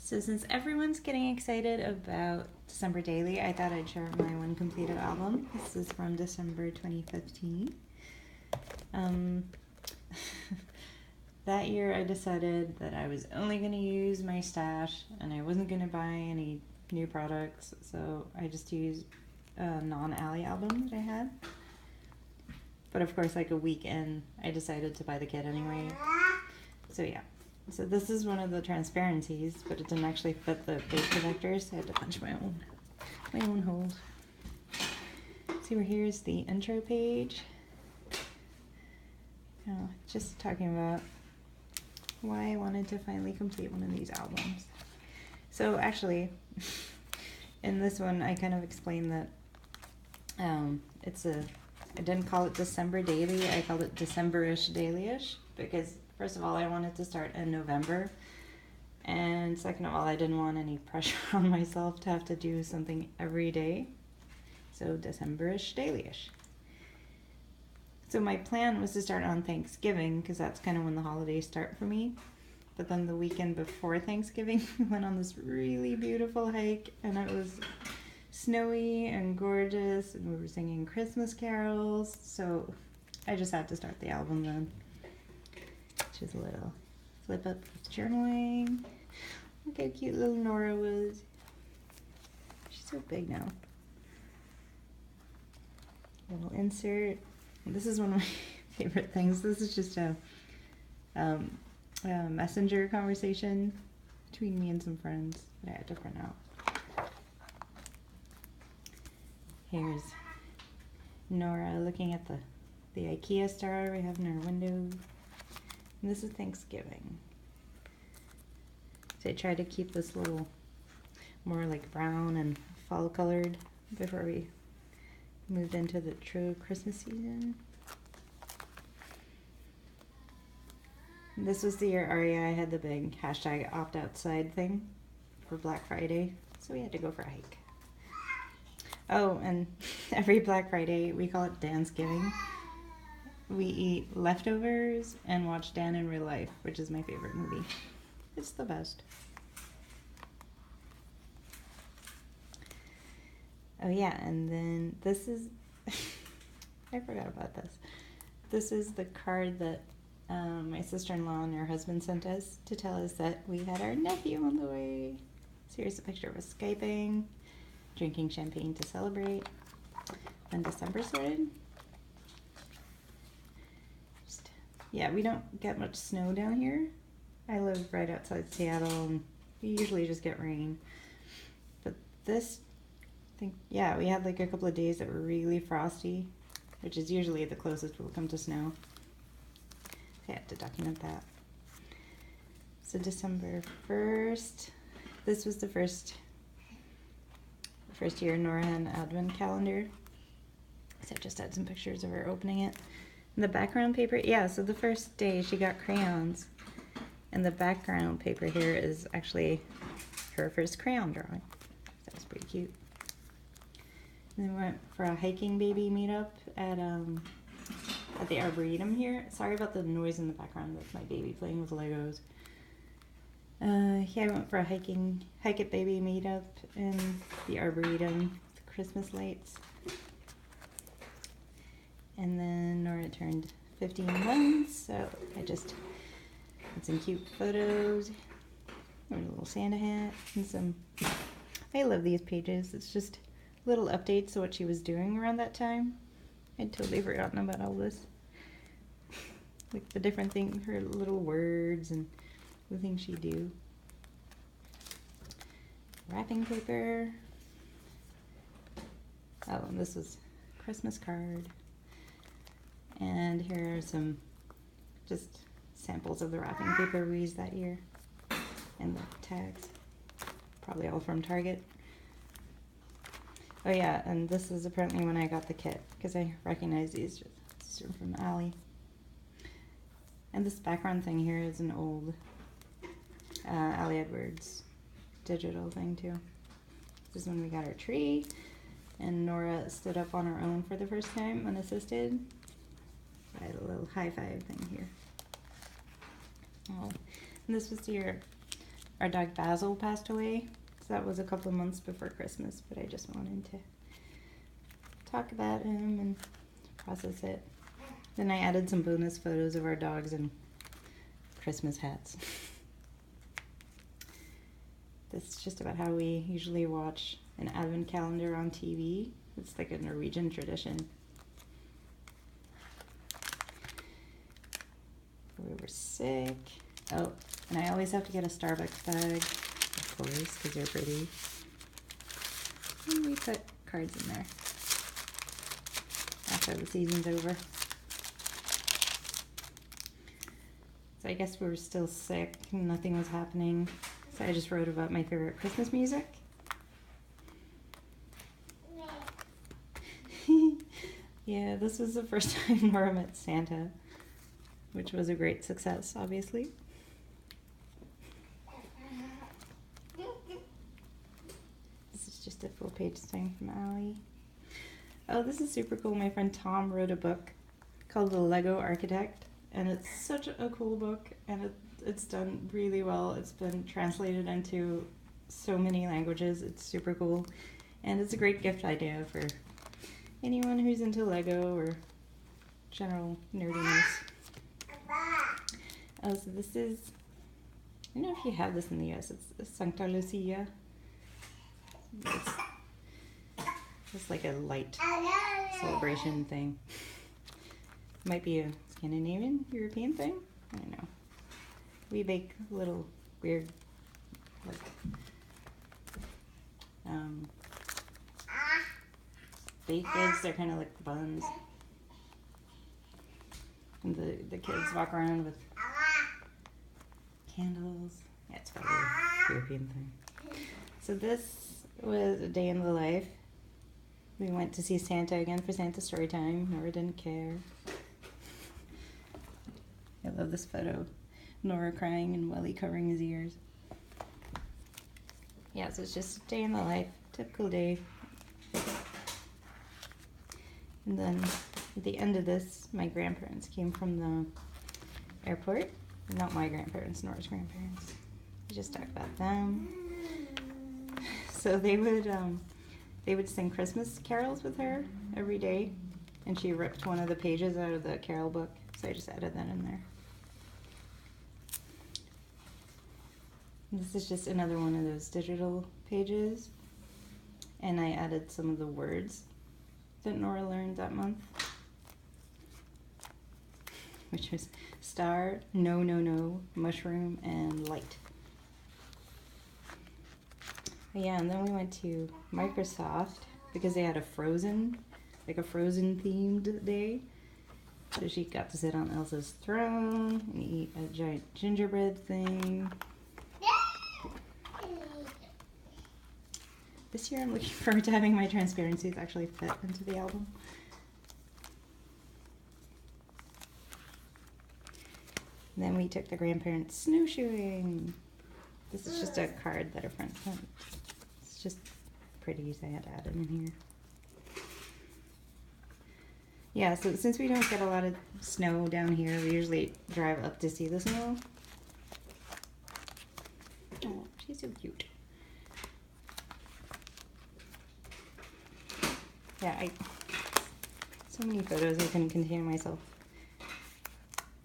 So since everyone's getting excited about December Daily, I thought I'd share my one completed album. This is from December 2015. That year I decided that I was only going to use my stash and I wasn't going to buy any new products, so I just used a non-Ally album that I had. But of course, like a week in, I decided to buy the kit anyway. So yeah. So this is one of the transparencies, but it didn't actually fit the page protector, so I had to punch my own holes. See, here's the intro page. Just talking about why I wanted to finally complete one of these albums. So actually, in this one, I kind of explained that I didn't call it December Daily, I called it December-ish Daily-ish, because first of all, I wanted to start in November, and second of all, I didn't want any pressure on myself to have to do something every day, so December-ish Daily-ish. So my plan was to start on Thanksgiving, because that's kind of when the holidays start for me, but then the weekend before Thanksgiving, we went on this really beautiful hike, and it was snowy and gorgeous, and we were singing Christmas carols, so I just had to start the album then. Which is a little flip up journaling. Look how cute little Nora was. She's so big now. Little insert. This is one of my favorite things. This is just a messenger conversation between me and some friends that I had to print out. Here's Nora looking at the IKEA star we have in our window. And this is Thanksgiving. So I tried to keep this little more like brown and fall colored before we moved into the true Christmas season. And this was the year REI had the big hashtag opt outside thing for Black Friday, so we had to go for a hike. Oh, and every Black Friday, we call it Dansgiving. We eat leftovers and watch Dan in Real Life, which is my favorite movie. It's the best. Oh yeah, and then this is, I forgot about this. This is the card that my sister-in-law and her husband sent us to tell us that we had our nephew on the way. So here's a picture of us Skyping, drinking champagne to celebrate. When December started. Yeah, we don't get much snow down here. I live right outside Seattle, and we usually just get rain. But this, yeah, we had like a couple of days that were really frosty, which is usually the closest we'll come to snow. I have to document that. So December 1st, this was the first year Nora had an advent calendar. So I just had some pictures of her opening it. And the background paper, yeah, so the first day she got crayons. And the background paper here is actually her first crayon drawing. That was pretty cute. And then we went for a hiking baby meetup at the Arboretum here. Sorry about the noise in the background, that's my baby playing with Legos. Yeah, I went for a Hike It Baby meetup in the Arboretum, the Christmas lights. And then Nora turned 15 months, so I just had some cute photos, a little Santa hat, and some, I love these pages. It's just little updates of what she was doing around that time. I'd totally forgotten about all this. Like the different things, her little words and the things she'd do. Wrapping paper. Oh, and this was Christmas card. And here are some just samples of the wrapping paper we used that year. And the tags. Probably all from Target. Oh yeah, and this is apparently when I got the kit, because I recognize these just from Ally. And this background thing here is an old Ally Edwards digital thing too. This is when we got our tree, and Nora stood up on her own for the first time, unassisted. I had a little high five thing here. Oh, and this was the year our dog Basil passed away. So that was a couple of months before Christmas, but I just wanted to talk about him and process it. Then I added some bonus photos of our dogs and Christmas hats. This is just about how we usually watch an advent calendar on TV. It's like a Norwegian tradition. We were sick. Oh, and I always have to get a Starbucks bag, of course, because they're pretty. And we put cards in there after the season's over. So I guess we were still sick, nothing was happening. So I just wrote about my favorite Christmas music. Yeah, this was the first time Nora met Santa, which was a great success, obviously. This is just a full page thing from Allie. Oh, this is super cool. My friend Tom wrote a book called The Lego Architect, and it's such a cool book, and it's done really well. It's been translated into so many languages. It's super cool, and it's a great gift idea for anyone who's into Lego or general nerdiness. Oh, so this is, I don't know if you have this in the US, it's Santa Lucia. It's like a light celebration thing. Might be a Scandinavian, European thing, I don't know. We bake little weird, like, baked goods. They're kind of like buns. And the kids walk around with candles. Yeah, it's probably a European thing. So this was a day in the life. We went to see Santa again for Santa story time. Nora didn't care. I love this photo. Nora crying and Welly covering his ears. Yeah, so it's just a day in the life. Typical day. And then at the end of this, my grandparents came from the airport. Not my grandparents, Nora's grandparents. We just talked about them. So they would sing Christmas carols with her every day, and she ripped one of the pages out of the carol book, so I just added that in there. And this is just another one of those digital pages, and I added some of the words that Nora learned that month, which was star, no, no, no, mushroom, and light. Yeah, and then we went to Microsoft because they had a Frozen themed day. So she got to sit on Elsa's throne and eat a giant gingerbread thing. This year I'm looking forward to having my transparencies actually fit into the album. And then we took the grandparents snowshoeing. This is just a card that a friend sent. It's just pretty, so I had to add it in here. Yeah, so since we don't get a lot of snow down here, we usually drive up to see the snow. Oh, she's so cute. Yeah, so many photos I couldn't contain myself.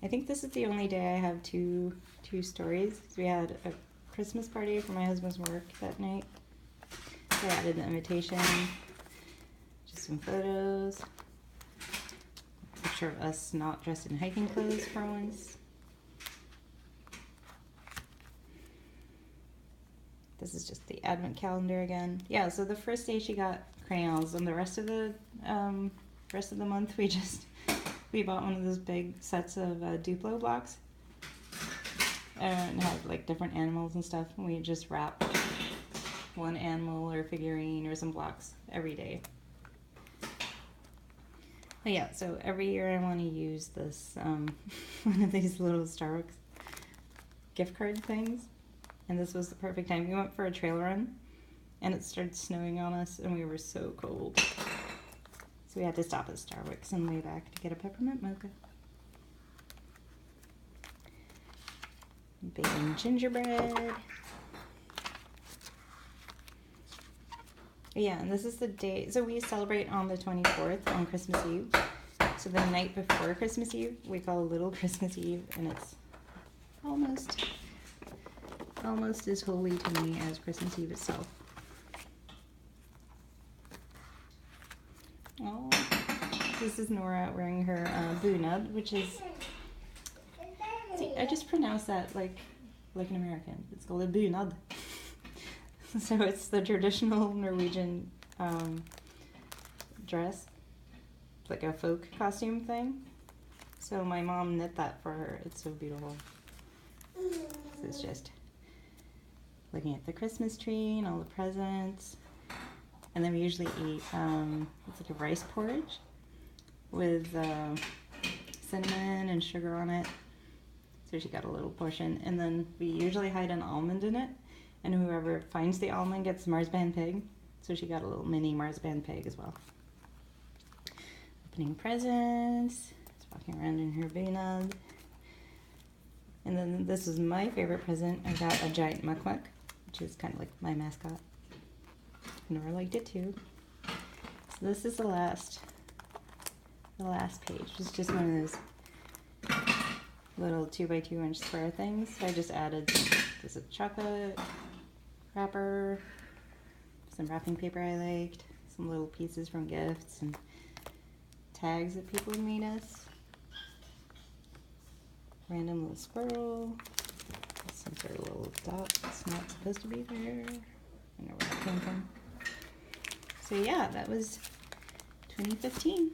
I think this is the only day I have two stories. We had a Christmas party for my husband's work that night. So I added the invitation, just some photos. A picture of us not dressed in hiking clothes for once. This is just the advent calendar again. Yeah, so the first day she got crayons, and the rest of the month we bought one of those big sets of Duplo blocks, and it had like different animals and stuff, and we just wrapped one animal or figurine or some blocks every day. But yeah, so every year I want to use this one of these little Starbucks gift card things, and this was the perfect time. We went for a trail run, and it started snowing on us, and we were so cold. So we had to stop at Starbucks on the way back to get a peppermint mocha. Baking gingerbread. Yeah, and this is the day. So we celebrate on the 24th on Christmas Eve. So the night before Christmas Eve, we call Little Christmas Eve, and it's almost as holy to me as Christmas Eve itself. Oh, this is Nora wearing her bunad, which is. See, I just pronounce that like an American. It's called a bunad. So it's the traditional Norwegian dress. It's like a folk costume thing. So my mom knit that for her. It's so beautiful. This is just looking at the Christmas tree and all the presents. And then we usually eat, it's like a rice porridge with cinnamon and sugar on it. So she got a little portion. And then we usually hide an almond in it. And whoever finds the almond gets marzipan pig. So she got a little mini marzipan pig as well. Opening presents. Just walking around in her bunad. And then this is my favorite present. I got a giant mukmuk, which is kind of like my mascot. Nora liked it too. So this is the last page. It's just one of those little 2x2 inch square things. So I just added this is chocolate wrapper, some wrapping paper I liked, some little pieces from gifts, and tags that people had made us. Random little squirrel, some sort of little dot that's not supposed to be there. I don't know where that came from. So yeah, that was 2015.